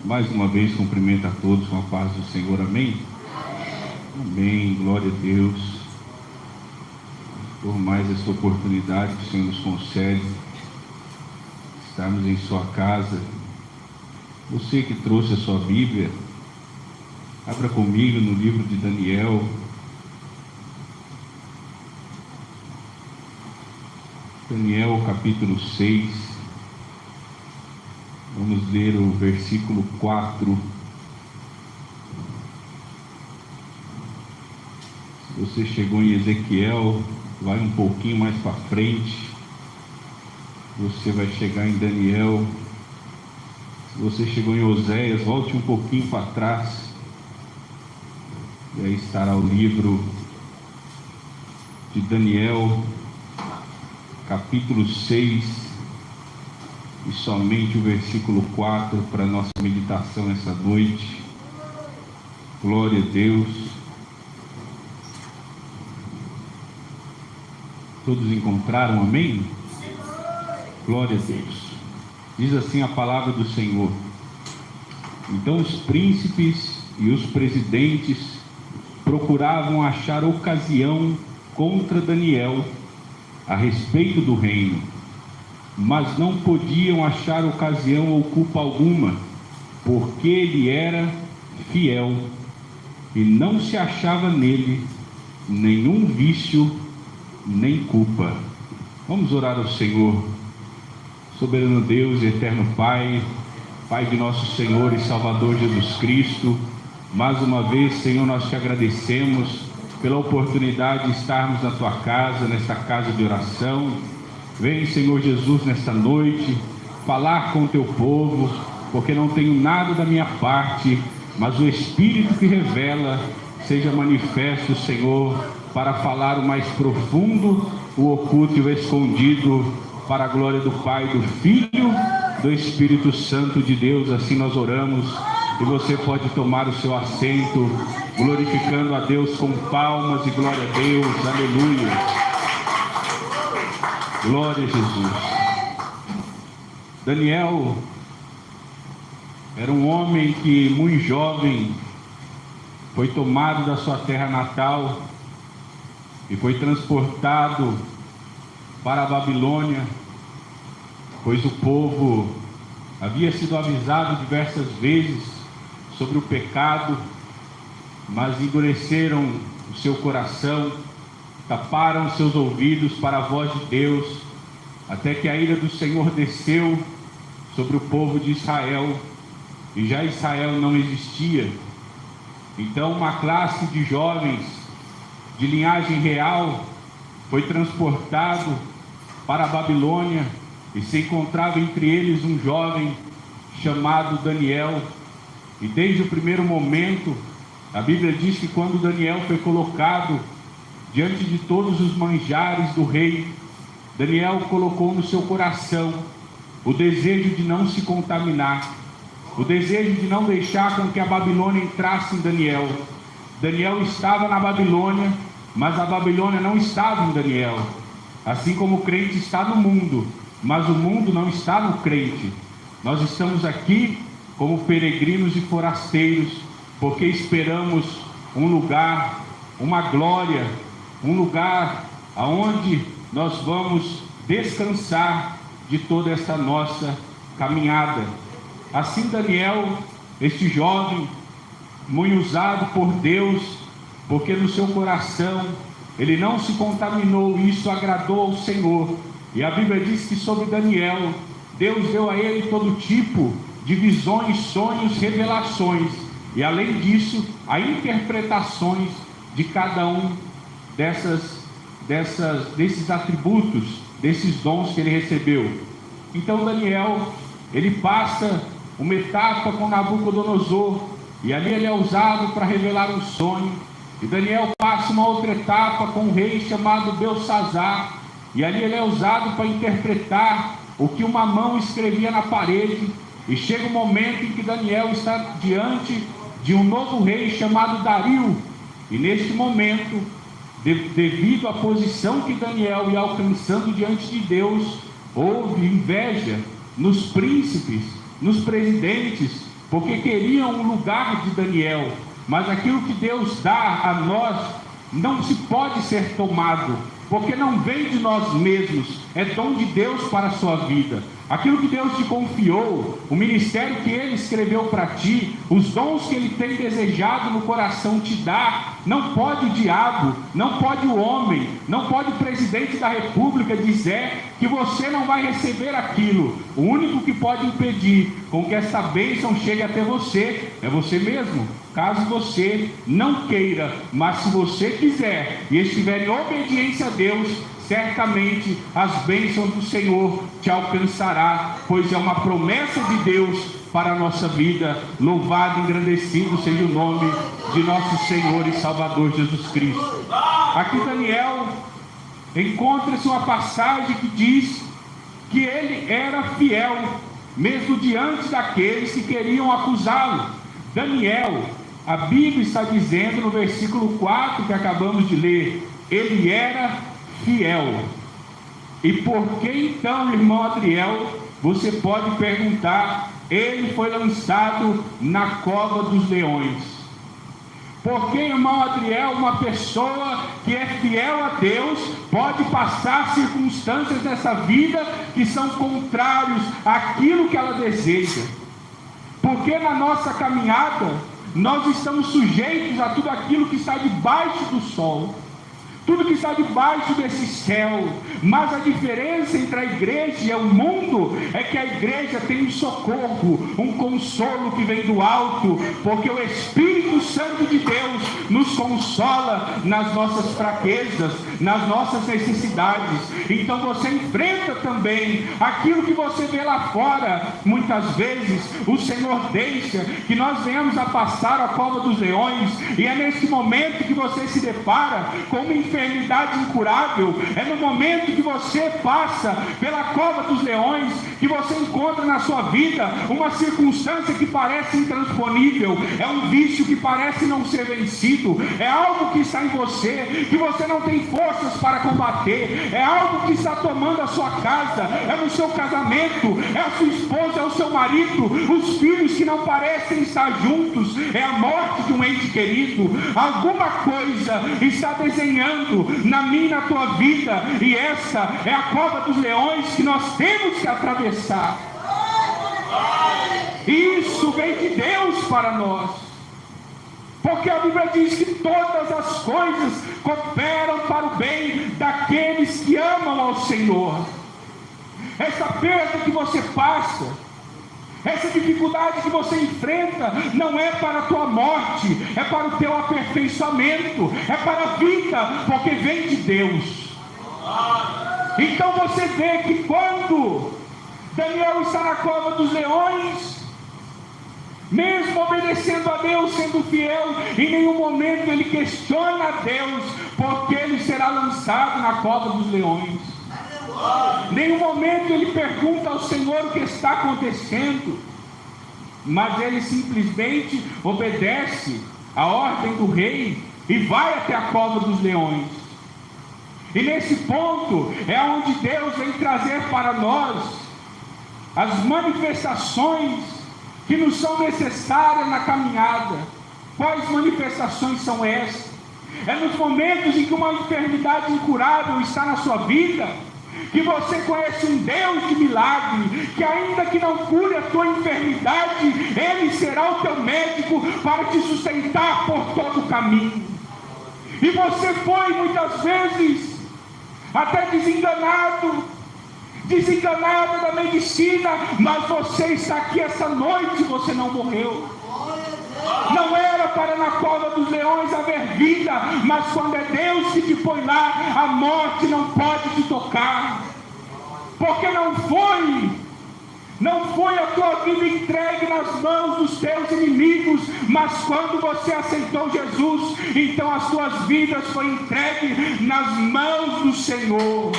Mais uma vez cumprimento a todos com a paz do Senhor, amém? Amém, glória a Deus, por mais essa oportunidade que o Senhor nos concede, estarmos em sua casa. Você que trouxe a sua Bíblia, abra comigo no livro de Daniel, capítulo 6, vamos ler o versículo 4. Se você chegou em Ezequiel, vai um pouquinho mais para frente, você vai chegar em Daniel. Se você chegou em Oséias, volte um pouquinho para trás, e aí estará o livro de Daniel, capítulo 6, e somente o versículo 4 para a nossa meditação essa noite. Glória a Deus. Todos encontraram, amém? Glória a Deus. Diz assim a palavra do Senhor: então os príncipes e os presidentes procuravam achar ocasião contra Daniel a respeito do reino, mas não podiam achar ocasião ou culpa alguma, porque ele era fiel e não se achava nele nenhum vício nem culpa. Vamos orar ao Senhor. Soberano Deus e eterno Pai, Pai de nosso Senhor e Salvador Jesus Cristo, mais uma vez, Senhor, nós te agradecemos pela oportunidade de estarmos na tua casa, nesta casa de oração. Vem, Senhor Jesus, nesta noite, falar com o teu povo, porque não tenho nada da minha parte, mas o Espírito que revela seja manifesto, Senhor, para falar o mais profundo, o oculto e o escondido, para a glória do Pai, do Filho, do Espírito Santo de Deus. Assim nós oramos, e você pode tomar o seu assento, glorificando a Deus com palmas e glória a Deus, aleluia. Glória a Jesus. Daniel era um homem que, muito jovem, foi tomado da sua terra natal e foi transportado para a Babilônia, pois o povo havia sido avisado diversas vezes sobre o pecado, mas endureceram o seu coração, taparam seus ouvidos para a voz de Deus, até que a ira do Senhor desceu sobre o povo de Israel, e já Israel não existia. Então uma classe de jovens de linhagem real foi transportado para a Babilônia, e se encontrava entre eles um jovem chamado Daniel. E desde o primeiro momento, a Bíblia diz que quando Daniel foi colocado diante de todos os manjares do rei, Daniel colocou no seu coração o desejo de não se contaminar, o desejo de não deixar com que a Babilônia entrasse em Daniel. Daniel estava na Babilônia, mas a Babilônia não estava em Daniel. Assim como o crente está no mundo, mas o mundo não está no crente. Nós estamos aqui como peregrinos e forasteiros, porque esperamos um lugar, uma glória, um lugar aonde nós vamos descansar de toda essa nossa caminhada. Assim Daniel, este jovem, muito usado por Deus, porque no seu coração ele não se contaminou, e isso agradou ao Senhor. E a Bíblia diz que sobre Daniel, Deus deu a ele todo tipo de visões, sonhos, revelações, e além disso, a interpretações de cada um desses atributos, desses dons que ele recebeu. Então Daniel, ele passa uma etapa com Nabucodonosor, e ali ele é usado para revelar um sonho. E Daniel passa uma outra etapa com um rei chamado Belsassar, e ali ele é usado para interpretar o que uma mão escrevia na parede. E chega um momento em que Daniel está diante de um novo rei chamado Dario, e neste momento, devido à posição que Daniel ia alcançando diante de Deus, houve inveja nos príncipes, nos presidentes, porque queriam o lugar de Daniel. Mas aquilo que Deus dá a nós não se pode ser tomado, porque não vem de nós mesmos, é dom de Deus para a sua vida. Aquilo que Deus te confiou, o ministério que Ele escreveu para ti, os dons que Ele tem desejado no coração te dar, não pode o diabo, não pode o homem, não pode o presidente da república dizer que você não vai receber aquilo. O único que pode impedir com que essa bênção chegue até você é você mesmo. Caso você não queira, mas se você quiser e estiver em obediência a Deus, certamente as bênçãos do Senhor te alcançará, pois é uma promessa de Deus para a nossa vida. Louvado e engrandecido seja o nome de nosso Senhor e Salvador Jesus Cristo. Aqui Daniel encontra-se uma passagem que diz que ele era fiel, mesmo diante daqueles que queriam acusá-lo. Daniel, a Bíblia está dizendo no versículo 4 que acabamos de ler, ele era fiel. E por que então, irmão Adriel, você pode perguntar, ele foi lançado na cova dos leões? Porque, irmão Adriel, uma pessoa que é fiel a Deus pode passar circunstâncias nessa vida que são contrários àquilo que ela deseja? Porque na nossa caminhada nós estamos sujeitos a tudo aquilo que está debaixo do sol, tudo que está debaixo desse céu. Mas a diferença entre a igreja e o mundo é que a igreja tem um socorro, um consolo que vem do alto, porque o Espírito Santo de Deus nos consola nas nossas fraquezas, nas nossas necessidades. Então você enfrenta também aquilo que você vê lá fora. Muitas vezes o Senhor deixa que nós venhamos a passar a cova dos leões, e é nesse momento que você se depara com uma enfermidade incurável. É no momento que você passa pela cova dos leões que você encontra na sua vida uma circunstância que parece intransponível, é um vício que parece não ser vencido, é algo que está em você que você não tem forças para combater, é algo que está tomando a sua casa, é no seu casamento, é a sua esposa, é o seu marido, os filhos que não parecem estar juntos, é a morte de um ente querido. Alguma coisa está desenhando na minha e na tua vida, e essa é a cova dos leões que nós temos que atravessar. Isso vem de Deus para nós, porque a Bíblia diz que todas as coisas cooperam para o bem daqueles que amam ao Senhor. Essa perda que você passa, essa dificuldade que você enfrenta, não é para a tua morte, é para o teu aperfeiçoamento, é para a vida, porque vem de Deus. Então você vê que quando Daniel está na cova dos leões, mesmo obedecendo a Deus, sendo fiel, em nenhum momento ele questiona a Deus, porque ele será lançado na cova dos leões. Em nenhum momento ele pergunta ao Senhor o que está acontecendo, mas ele simplesmente obedece a ordem do rei e vai até a cova dos leões. E nesse ponto é onde Deus vem trazer para nós as manifestações que nos são necessárias na caminhada. Quais manifestações são essas? É nos momentos em que uma enfermidade incurável está na sua vida, que você conhece um Deus de milagre, que ainda que não cure a tua enfermidade, Ele será o teu médico para te sustentar por todo o caminho. E você foi muitas vezes até desenganada da medicina, mas você está aqui essa noite e você não morreu. Não era para na cova dos leões haver vida, mas quando é Deus que te põe lá, a morte não pode te tocar, porque não foi a tua vida entregue nas mãos dos teus inimigos, mas quando você aceitou Jesus, então as tuas vidas foram entregues nas mãos do Senhor.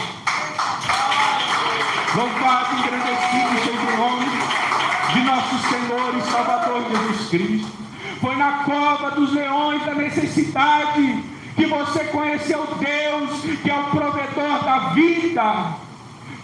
Louvado e engrandecido seja o nome de nosso Senhor e Salvador Jesus Cristo. Foi na cova dos leões da necessidade que você conheceu Deus, que é o provedor da vida.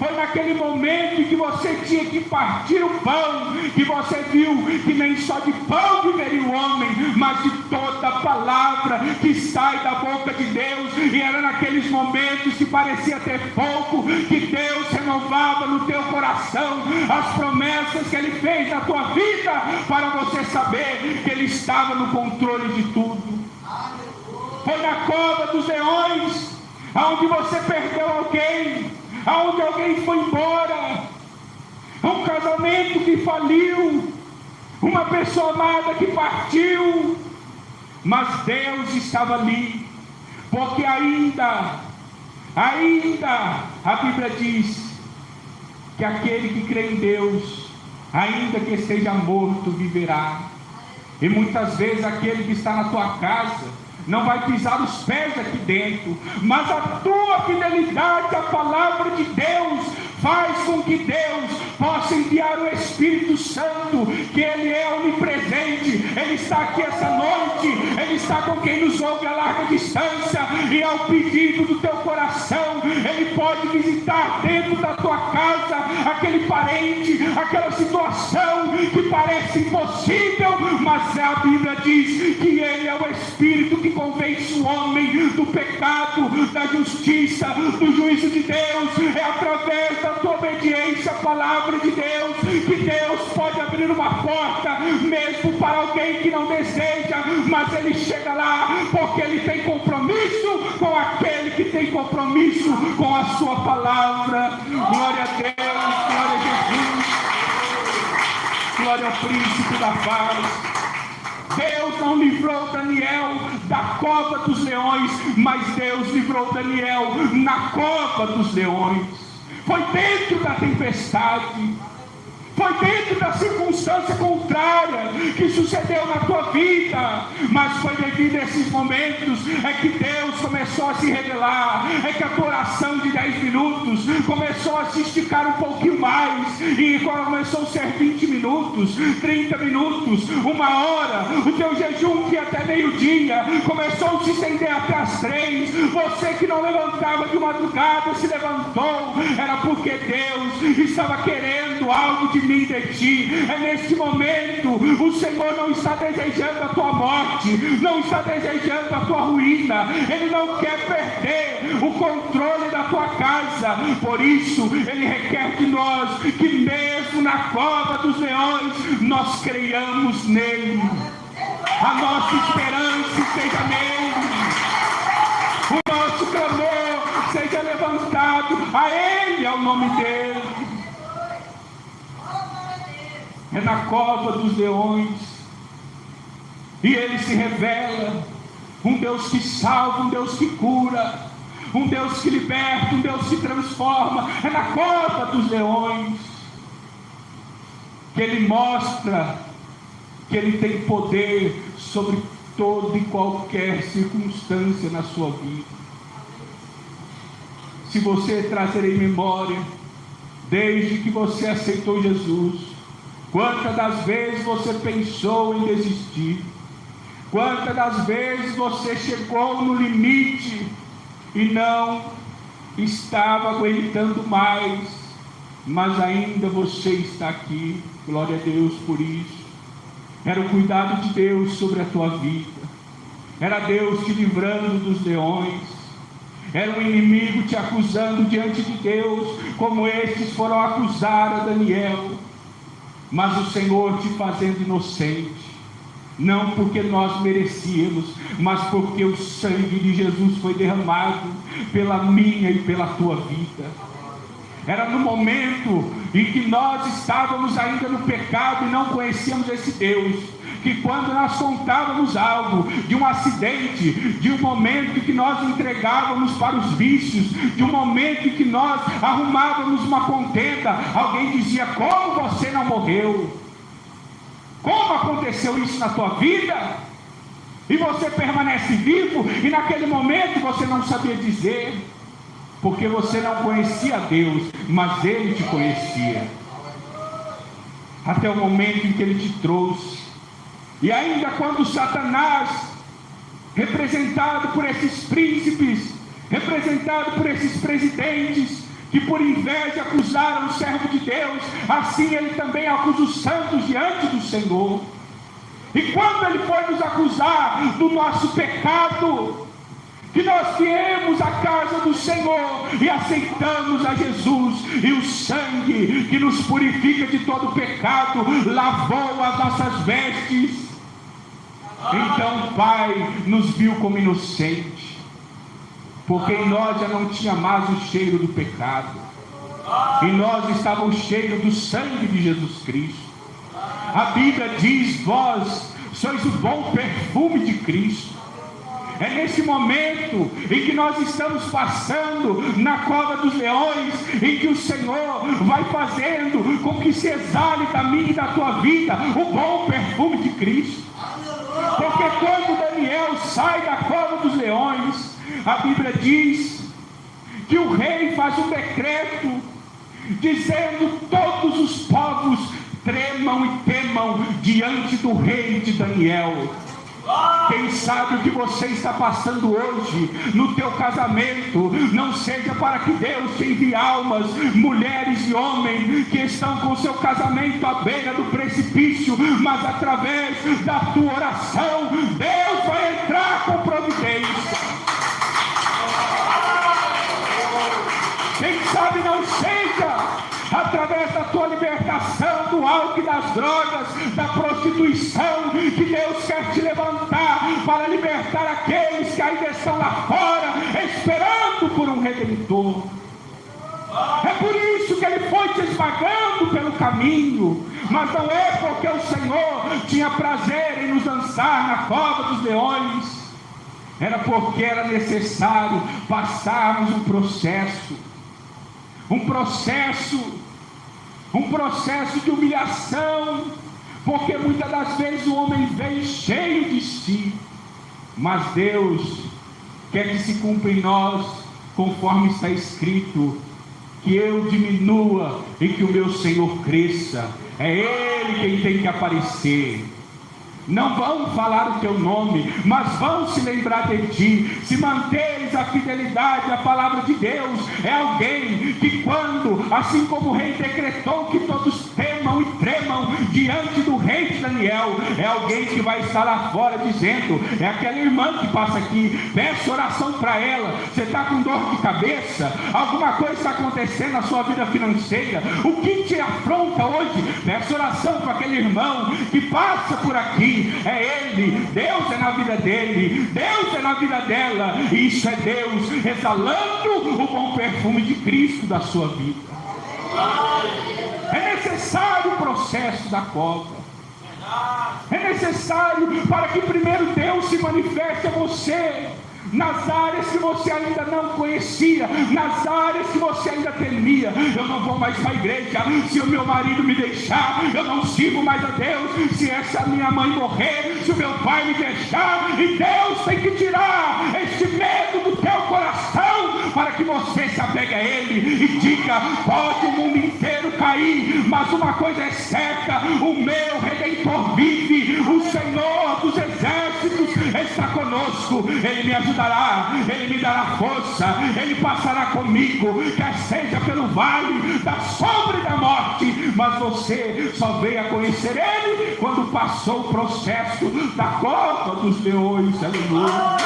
Foi naquele momento em que você tinha que partir o pão, que você viu que nem só de pão viveria o homem, mas de toda a palavra que sai da boca de Deus. E era naqueles momentos que parecia ter pouco, que Deus renovava no teu coração as promessas que Ele fez na tua vida, para você saber que Ele estava no controle de tudo. Foi na cova dos leões, onde você perdeu alguém, onde alguém foi embora, um casamento que faliu, uma pessoa amada que partiu, mas Deus estava ali, porque ainda a Bíblia diz que aquele que crê em Deus, ainda que esteja morto, viverá. E muitas vezes aquele que está na tua casa não vai pisar os pés aqui dentro, mas a tua fidelidade à palavra de Deus faz com que Deus possa enviar o Espírito Santo, que Ele é onipresente. Ele está aqui essa noite, Ele está com quem nos ouve a larga distância, e ao pedido do teu coração, Ele pode visitar dentro da tua casa aquele parente, aquela situação que parece impossível, mas a Bíblia diz que Ele é o Espírito que convence o homem do pecado, da justiça, do juízo de Deus. É através da tua obediência à palavra de Deus que Deus pode abrir uma porta, mesmo para alguém que não deseja, mas Ele chega lá, porque Ele tem compromisso com aquele que tem compromisso com a sua palavra. Glória a Deus, glória a Jesus, glória ao príncipe da paz. Deus não livrou Daniel da cova dos leões, mas Deus livrou Daniel na cova dos leões. Foi dentro da tempestade, foi dentro da circunstância contrária que sucedeu na tua vida, mas foi devido a esses momentos é que Deus começou a se revelar, é que a tua oração de 10 minutos começou a se esticar um pouquinho mais, e começou a ser 20 minutos, 30 minutos, 1 hora, o teu jejum que até meio-dia começou a se estender até as 3, você que não levantava de madrugada se levantou, era porque Deus estava querendo algo de mim, de ti. É neste momento, o Senhor não está desejando a tua morte, não está desejando a tua ruína, Ele não quer perder o controle da tua casa. Por isso Ele requer de nós que mesmo na cova dos leões nós creiamos nele, a nossa esperança esteja nele, o nosso clamor seja levantado a Ele, ao nome dele. É na cova dos leões, e Ele se revela, um Deus que salva, um Deus que cura, um Deus que liberta, um Deus que transforma. É na cova dos leões que Ele mostra que Ele tem poder sobre toda e qualquer circunstância na sua vida. Se você trazer em memória, desde que você aceitou Jesus, quantas das vezes você pensou em desistir, quantas das vezes você chegou no limite e não estava aguentando mais, mas ainda você está aqui. Glória a Deus por isso. Era o cuidado de Deus sobre a tua vida, era Deus te livrando dos leões, era o inimigo te acusando diante de Deus, como estes foram acusar a Daniel, mas o Senhor te fazendo inocente, não porque nós merecíamos, mas porque o sangue de Jesus foi derramado pela minha e pela tua vida. Era no momento em que nós estávamos ainda no pecado e não conhecíamos esse Deus, que quando nós contávamos algo de um acidente, de um momento em que nós entregávamos para os vícios, de um momento em que nós arrumávamos uma contenda, alguém dizia: como você não morreu? Como aconteceu isso na tua vida? E você permanece vivo, e naquele momento você não sabia dizer, porque você não conhecia Deus, mas Ele te conhecia, até o momento em que Ele te trouxe. E ainda quando Satanás, representado por esses príncipes, representado por esses presidentes, que por inveja acusaram o servo de Deus, assim ele também acusa os santos diante do Senhor. E quando ele foi nos acusar do nosso pecado, que nós viemos à casa do Senhor e aceitamos a Jesus, e o sangue que nos purifica de todo pecado lavou as nossas vestes, então o Pai nos viu como inocentes, porque em nós já não tinha mais o cheiro do pecado, em nós estava o cheiro do sangue de Jesus Cristo. A Bíblia diz: vós sois o bom perfume de Cristo. É nesse momento em que nós estamos passando na cova dos leões, em que o Senhor vai fazendo com que se exale da minha e da tua vida o bom perfume de Cristo. Porque quando Daniel sai da cova dos leões, a Bíblia diz que o rei faz um decreto dizendo: todos os povos tremam e temam diante do rei de Daniel. Quem sabe o que você está passando hoje no teu casamento não seja para que Deus te envie almas, mulheres e homens que estão com seu casamento à beira do precipício, mas através da tua oração Deus vai entrar com providência. Quem sabe não seja através da tua libertação do álcool e das drogas, da prostituição, que Deus quer te levantar para libertar aqueles que ainda estão lá fora esperando por um Redentor. É por isso que ele foi te esmagando pelo caminho, mas não é porque o Senhor tinha prazer em nos lançar na cova dos leões, era porque era necessário passarmos um processo de humilhação, porque muitas das vezes o homem vem cheio de si, mas Deus quer que se cumpra em nós, conforme está escrito, que eu diminua e que o meu Senhor cresça. É Ele quem tem que aparecer. Não vão falar o teu nome, mas vão se lembrar de ti. Se manteres a fidelidade à palavra de Deus, é alguém que quando, assim como o rei decretou que todos temam e tremam diante do rei de Daniel, é alguém que vai estar lá fora dizendo: é aquela irmã que passa aqui, peça oração para ela. Você está com dor de cabeça, alguma coisa está acontecendo na sua vida financeira, o que te afronta hoje? Peça oração para aquele irmão que passa por aqui. É ele, Deus é na vida dele, Deus é na vida dela, e isso é Deus exalando o bom perfume de Cristo da sua vida. É necessário o processo da cova, é necessário para que primeiro Deus se manifeste a você nas áreas que você ainda não conhecia, nas áreas que você ainda temia. Eu não vou mais para a igreja, se o meu marido me deixar, eu não sirvo mais a Deus, se essa minha mãe morrer, se o meu pai me deixar. E Deus tem que tirar este medo do teu coração, para que você se apegue a Ele e diga: pode o mundo inteiro cair, mas uma coisa é certa, o meu Redentor vive, o Senhor dos exércitos está conosco. Ele me ajudará, Ele me dará força, Ele passará comigo, quer seja pelo vale da sombra e da morte, mas você só veio a conhecer Ele quando passou o processo da cova dos leões. Aleluia.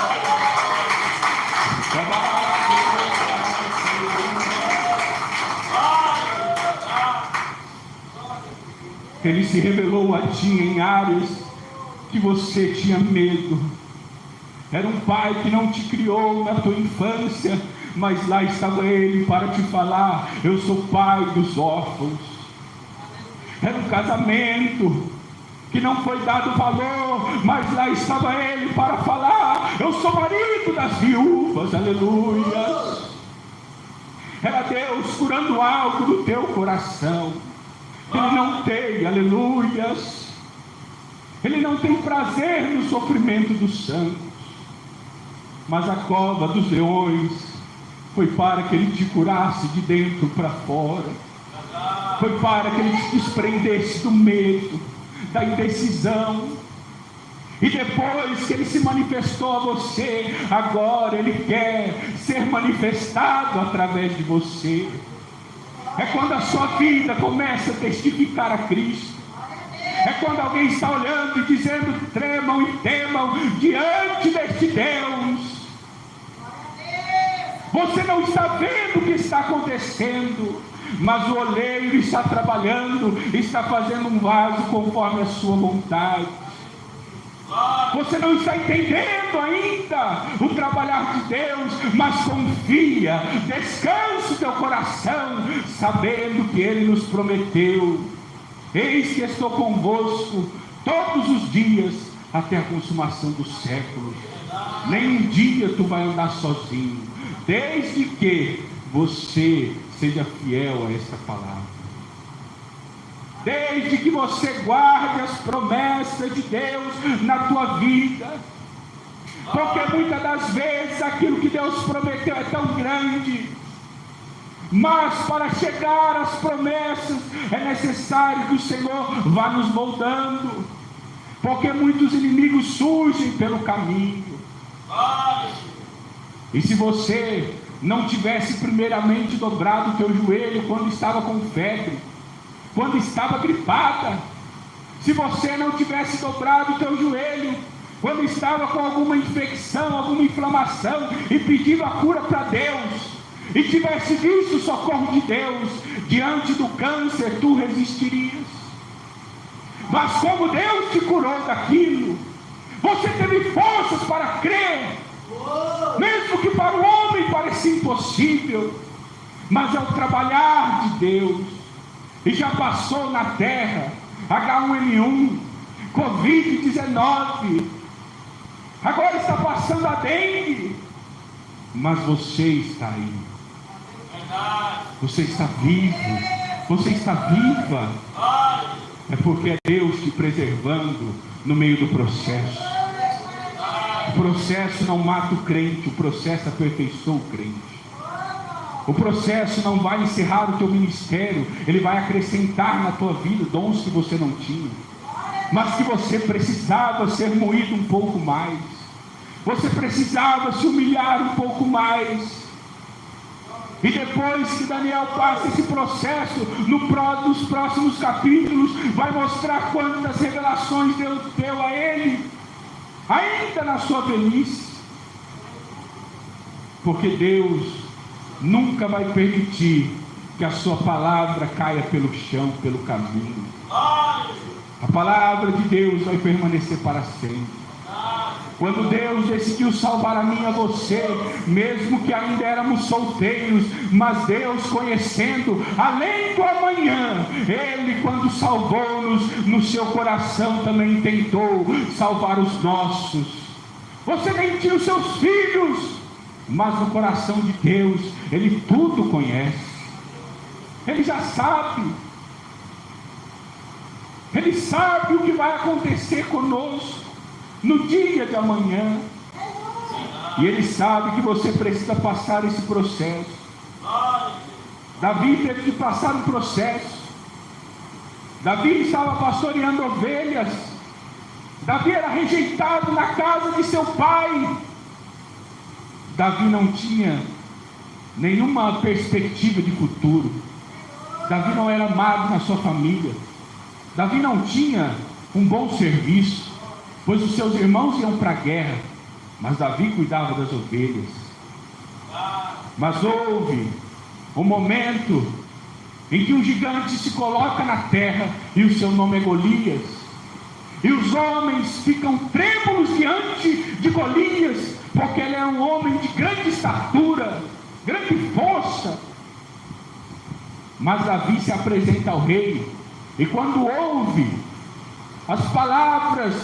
Ele se revelou a ti em áreas que você tinha medo. Era um pai que não te criou na tua infância, mas lá estava Ele para te falar: eu sou pai dos órfãos. Era um casamento que não foi dado valor, mas lá estava Ele para falar: eu sou marido das viúvas. Aleluia. Era Deus curando algo no teu coração. Ele não tem, aleluias, Ele não tem prazer no sofrimento dos santos, mas a cova dos leões foi para que Ele te curasse de dentro para fora, foi para que Ele te desprendesse do medo, da indecisão. E depois que Ele se manifestou a você, agora Ele quer ser manifestado através de você. É quando a sua vida começa a testificar a Cristo. É quando alguém está olhando e dizendo: tremam e temam diante deste Deus. Você não está vendo o que está acontecendo, mas o oleiro está trabalhando, está fazendo um vaso conforme a sua vontade. Você não está entendendo ainda o trabalhar de Deus, mas confia, descansa o teu coração, sabendo que Ele nos prometeu: eis que estou convosco todos os dias, até a consumação dos séculos. Nem um dia tu vai andar sozinho, desde que você seja fiel a esta palavra. Desde que você guarde as promessas de Deus na tua vida. Porque muitas das vezes aquilo que Deus prometeu é tão grande, mas para chegar às promessas é necessário que o Senhor vá nos moldando, porque muitos inimigos surgem pelo caminho. E se você não tivesse primeiramente dobrado o teu joelho quando estava com febre, quando estava gripada, se você não tivesse dobrado o teu joelho quando estava com alguma infecção, alguma inflamação, e pedido a cura para Deus, e tivesse visto o socorro de Deus diante do câncer, tu resistirias. Mas como Deus te curou daquilo, você teve forças para crer, mesmo que para o homem parecia impossível, mas é o trabalhar de Deus. E já passou na terra H1N1, Covid-19, agora está passando a dengue, mas você está aí, você está vivo, você está viva. É porque é Deus te preservando no meio do processo. O processo não mata o crente, o processo aperfeiçoa o crente. O processo não vai encerrar o teu ministério, ele vai acrescentar na tua vida dons que você não tinha, mas que você precisava ser moído um pouco mais, você precisava se humilhar um pouco mais. E depois que Daniel passa esse processo, nos próximos capítulos, vai mostrar quantas revelações Deus deu a ele, ainda na sua velhice, porque Deus nunca vai permitir que a sua palavra caia pelo chão, pelo caminho. A palavra de Deus vai permanecer para sempre. Quando Deus decidiu salvar a mim e a você, mesmo que ainda éramos solteiros, mas Deus conhecendo além do amanhã, Ele, quando salvou-nos, no seu coração também tentou salvar os nossos. Você nem tinha os seus filhos, mas no coração de Deus, Ele tudo conhece. Ele já sabe. Ele sabe o que vai acontecer conosco no dia de amanhã. E Ele sabe que você precisa passar esse processo. Davi teve que passar um processo. Davi estava pastoreando ovelhas. Davi era rejeitado na casa de seu pai. Davi não tinha nenhuma perspectiva de futuro. Davi não era amado na sua família. Davi não tinha um bom serviço, pois os seus irmãos iam para a guerra, mas Davi cuidava das ovelhas. Mas houve um momento em que um gigante se coloca na terra, e o seu nome é Golias, e os homens ficam trêmulos diante de Golias, porque ele é um homem de grande estatura, grande força. Mas Davi se apresenta ao rei, e quando ouve as palavras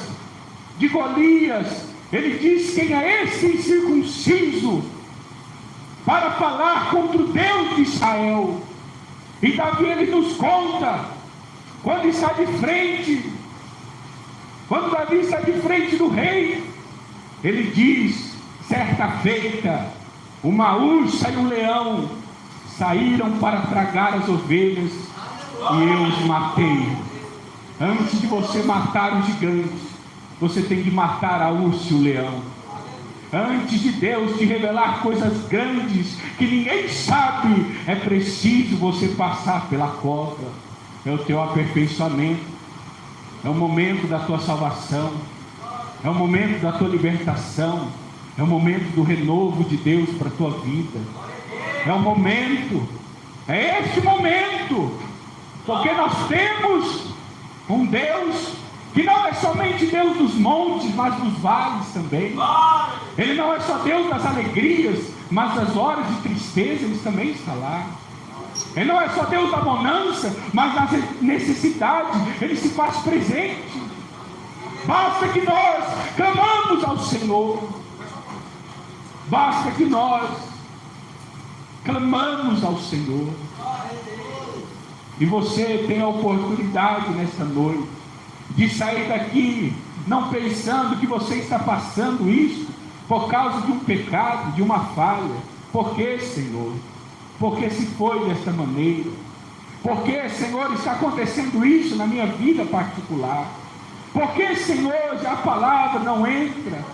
de Golias, ele diz: quem é esse incircunciso para falar contra o Deus de Israel? E Davi, ele nos conta, quando Davi está de frente do rei, ele diz: certa feita, uma ursa e um leão saíram para tragar as ovelhas, e eu os matei. Antes de você matar os gigantes, você tem que matar a ursa e o leão. Antes de Deus te revelar coisas grandes que ninguém sabe, é preciso você passar pela cova. É o teu aperfeiçoamento, é o momento da tua salvação, é o momento da tua libertação, é o momento do renovo de Deus para a tua vida. É o momento, é este momento, porque nós temos um Deus que não é somente Deus dos montes, mas dos vales também. Ele não é só Deus das alegrias, mas das horas de tristeza Ele também está lá. Ele não é só Deus da bonança, mas das necessidades Ele se faz presente. Basta que nós clamamos ao Senhor, basta que nós clamamos ao Senhor. E você tem a oportunidade nesta noite de sair daqui não pensando que você está passando isso por causa de um pecado, de uma falha. Por que, Senhor? Porque se foi desta maneira? Por que, Senhor, está acontecendo isso na minha vida particular? Por que, Senhor, a palavra não entra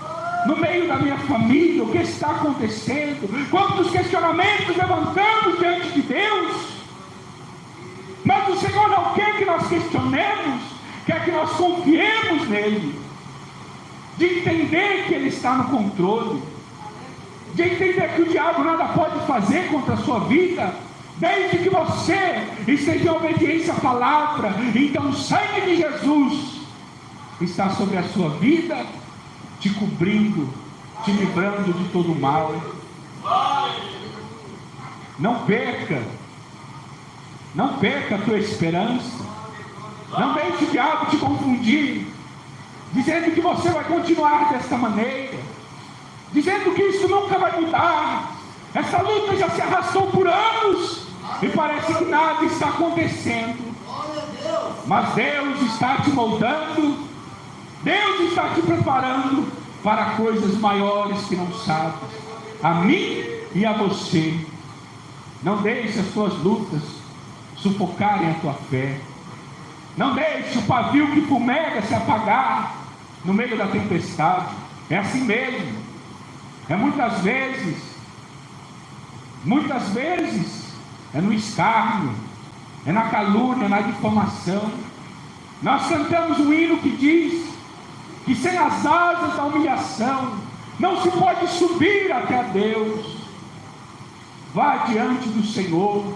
no meio da minha família? O que está acontecendo? Quantos questionamentos levantamos diante de Deus? Mas o Senhor não quer que nós questionemos, quer que nós confiemos nele, de entender que Ele está no controle, de entender que o diabo nada pode fazer contra a sua vida, desde que você esteja em obediência à palavra. Então o sangue de Jesus está sobre a sua vida, te cobrindo, te livrando de todo o mal. Não perca a tua esperança. Não deixe o diabo te confundir, dizendo que você vai continuar desta maneira, dizendo que isso nunca vai mudar. Essa luta já se arrastou por anos e parece que nada está acontecendo. Mas Deus está te moldando, Deus está te preparando para coisas maiores que não sabes. A mim e a você. Não deixe as tuas lutas sufocarem a tua fé. Não deixe o pavio que fumega se apagar no meio da tempestade. É assim mesmo. É muitas vezes é no escárnio, é na calúnia, na difamação. Nós cantamos um hino que diz que sem as asas da humilhação não se pode subir até a Deus. Vá diante do Senhor,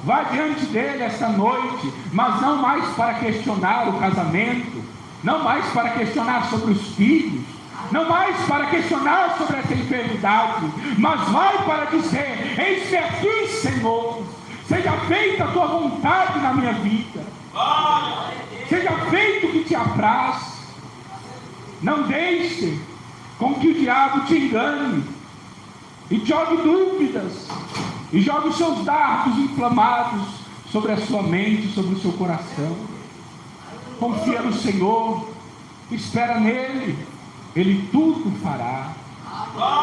vá diante dele esta noite, mas não mais para questionar o casamento, não mais para questionar sobre os filhos, não mais para questionar sobre essa enfermidade, mas vai para dizer: eis-me aqui, Senhor, seja feita a tua vontade na minha vida, seja feito o que te apraz. Não deixe com que o diabo te engane e jogue dúvidas, e jogue os seus dardos inflamados sobre a sua mente, sobre o seu coração. Confia no Senhor, espera nele, Ele tudo fará.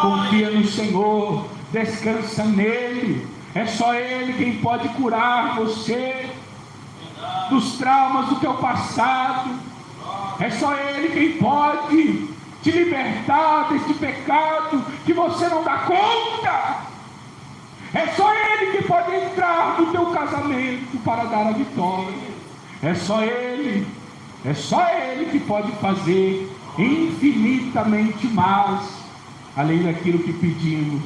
Confia no Senhor, descansa nele. É só Ele quem pode curar você dos traumas do teu passado. É só Ele quem pode te libertar deste pecado que você não dá conta. É só Ele que pode entrar no teu casamento para dar a vitória. É só Ele que pode fazer infinitamente mais, além daquilo que pedimos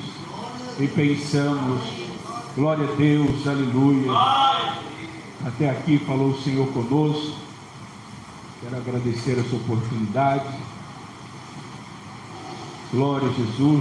e pensamos. Glória a Deus, aleluia. Até aqui falou o Senhor conosco. Quero agradecer essa oportunidade. Glória a Jesus.